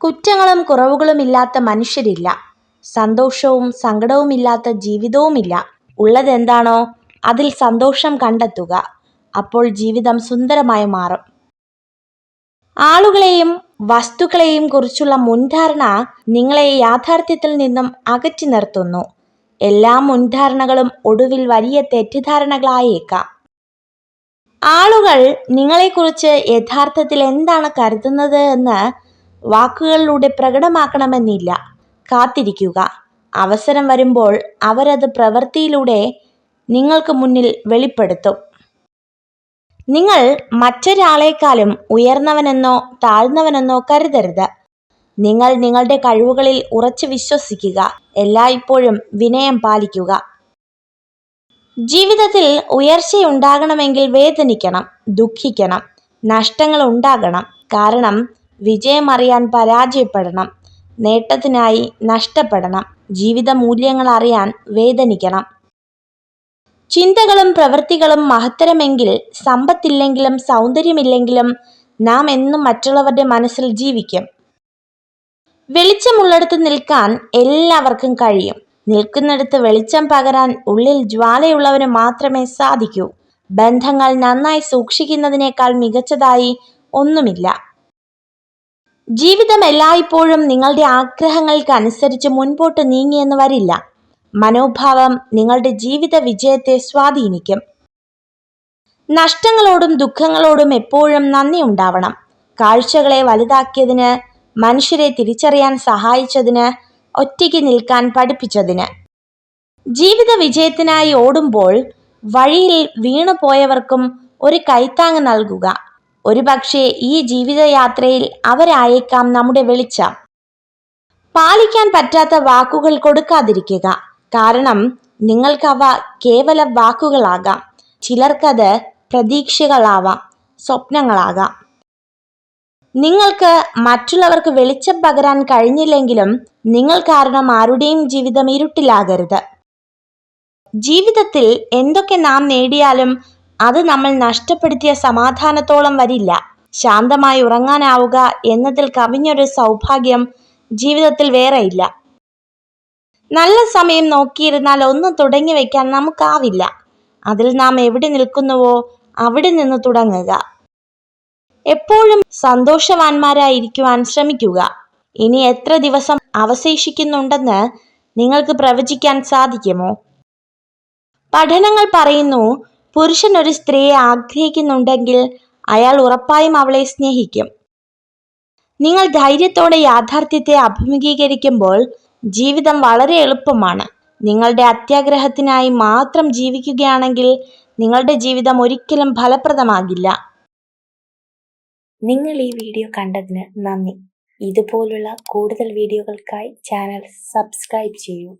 കുറ്റങ്ങളും കുറവുകളുമില്ലാത്ത മനുഷ്യരില്ല. സന്തോഷവും സങ്കടവുമില്ലാത്ത ജീവിതവുമില്ല. ഉള്ളതെന്താണോ അതിൽ സന്തോഷം കണ്ടെത്തുക. അപ്പോൾ ജീവിതം സുന്ദരമായി മാറും. ആളുകളെയും വസ്തുക്കളെയും കുറിച്ചുള്ള മുൻധാരണ നിങ്ങളെ യാഥാർത്ഥ്യത്തിൽ നിന്നും അകറ്റി നിർത്തുന്നു. എല്ലാ മുൻധാരണകളും ഒടുവിൽ വലിയ തെറ്റിദ്ധാരണകളായേക്കാം. ആളുകൾ നിങ്ങളെക്കുറിച്ച് യഥാർത്ഥത്തിൽ എന്താണ് കരുതുന്നത് എന്ന് വാക്കുകളിലൂടെ പ്രകടമാക്കണമെന്നില്ല. കാത്തിരിക്കുക. അവസരം വരുമ്പോൾ അവരത് പ്രവൃത്തിയിലൂടെ നിങ്ങൾക്ക് മുന്നിൽ വെളിപ്പെടുത്തും. നിങ്ങൾ മറ്റൊരാളെക്കാളും ഉയർന്നവനെന്നോ താഴ്ന്നവനെന്നോ കരുതരുത്. നിങ്ങൾ നിങ്ങളുടെ കഴിവുകളിൽ ഉറച്ചു വിശ്വസിക്കുക. എല്ലായ്പ്പോഴും വിനയം പാലിക്കുക. ജീവിതത്തിൽ ഉയർച്ചയുണ്ടാകണമെങ്കിൽ വേദനിക്കണം, ദുഃഖിക്കണം, നഷ്ടങ്ങൾ ഉണ്ടാകണം. കാരണം വിജയം അറിയാൻ പരാജയപ്പെടണം, നേട്ടത്തിനായി നഷ്ടപ്പെടണം. ജീവിത മൂല്യങ്ങൾ അറിയാൻ വേദനിക്കണം. ചിന്തകളും പ്രവൃത്തികളും മഹത്തരമെങ്കിൽ സമ്പത്തില്ലെങ്കിലും സൗന്ദര്യമില്ലെങ്കിലും നാം എന്നും മറ്റുള്ളവരുടെ മനസ്സിൽ ജീവിക്കും. വെളിച്ചമുള്ളിടത്ത് നിൽക്കാൻ എല്ലാവർക്കും കഴിയും. നിൽക്കുന്നിടത്ത് വെളിച്ചം പകരാൻ ഉള്ളിൽ ജ്വാലയുള്ളവന് മാത്രമേ സാധിക്കൂ. ബന്ധങ്ങൾ നന്നായി സൂക്ഷിക്കുന്നതിനേക്കാൾ മികച്ചതായി ഒന്നുമില്ല. ജീവിതം എല്ലായ്പ്പോഴും നിങ്ങളുടെ ആഗ്രഹങ്ങൾക്കനുസരിച്ച് മുൻപോട്ട് നീങ്ങിയെന്ന് വരില്ല. മനോഭാവം നിങ്ങളുടെ ജീവിത വിജയത്തെ സ്വാധീനിക്കും. നഷ്ടങ്ങളോടും ദുഃഖങ്ങളോടും എപ്പോഴും നന്ദി ഉണ്ടാവണം. കാഴ്ചകളെ വലുതാക്കിയതിന്, മനുഷ്യരെ തിരിച്ചറിയാൻ സഹായിച്ചതിന്, ഒറ്റയ്ക്ക് നിൽക്കാൻ പഠിപ്പിച്ചതിന്. ജീവിത വിജയത്തിനായി ഓടുമ്പോൾ വഴിയിൽ വീണുപോയവർക്കും ഒരു കൈത്താങ് നൽകുക. ഒരുപക്ഷെ ഈ ജീവിതയാത്രയിൽ അവരായേക്കാം നമ്മുടെ വെളിച്ചം. പാലിക്കാൻ പറ്റാത്ത വാക്കുകൾ കൊടുക്കാതിരിക്കുക. കാരണം നിങ്ങൾക്കവ കേവല വാക്കുകളാകാം. ചിലർക്കത് പ്രതീക്ഷകളാവാം, സ്വപ്നങ്ങളാകാം. നിങ്ങൾക്ക് മറ്റുള്ളവർക്ക് വെളിച്ചം പകരാൻ കഴിഞ്ഞില്ലെങ്കിലും നിങ്ങൾ കാരണം ആരുടെയും ജീവിതം ഇരുട്ടിലാകരുത്. ജീവിതത്തിൽ എന്തൊക്കെ നാം നേടിയാലും അത് നമ്മൾ നഷ്ടപ്പെടുത്തിയ സമാധാനത്തോളം വരില്ല. ശാന്തമായി ഉറങ്ങാനാവുക എന്നതിൽ കവിഞ്ഞൊരു സൗഭാഗ്യം ജീവിതത്തിൽ വേറെയില്ല. നല്ല സമയം നോക്കിയിരുന്നാൽ ഒന്നും തുടങ്ങി വയ്ക്കാൻ നമുക്കാവില്ല. അതിൽ നാം എവിടെ നിൽക്കുന്നുവോ അവിടെ നിന്ന് തുടങ്ങുക. എപ്പോഴും സന്തോഷവാന്മാരായിരിക്കുവാൻ ശ്രമിക്കുക. ഇനി എത്ര ദിവസം അവശേഷിക്കുന്നുണ്ടെന്ന് നിങ്ങൾക്ക് പ്രവചിക്കാൻ സാധിക്കുമോ? പഠനങ്ങൾ പറയുന്നു, പുരുഷൻ ഒരു സ്ത്രീയെ ആഗ്രഹിക്കുന്നുണ്ടെങ്കിൽ അയാൾ ഉറപ്പായും അവളെ സ്നേഹിക്കും. നിങ്ങൾ ധൈര്യത്തോടെ യാഥാർത്ഥ്യത്തെ അഭിമുഖീകരിക്കുമ്പോൾ ജീവിതം വളരെ എളുപ്പമാണ്. നിങ്ങളുടെ അത്യാഗ്രഹത്തിനായി മാത്രം ജീവിക്കുകയാണെങ്കിൽ നിങ്ങളുടെ ജീവിതം ഒരിക്കലും ഫലപ്രദമാകില്ല. നിങ്ങൾ ഈ വീഡിയോ കണ്ടതിന് നന്ദി. ഇതുപോലുള്ള കൂടുതൽ വീഡിയോകൾക്കായി ചാനൽ സബ്സ്ക്രൈബ് ചെയ്യൂ.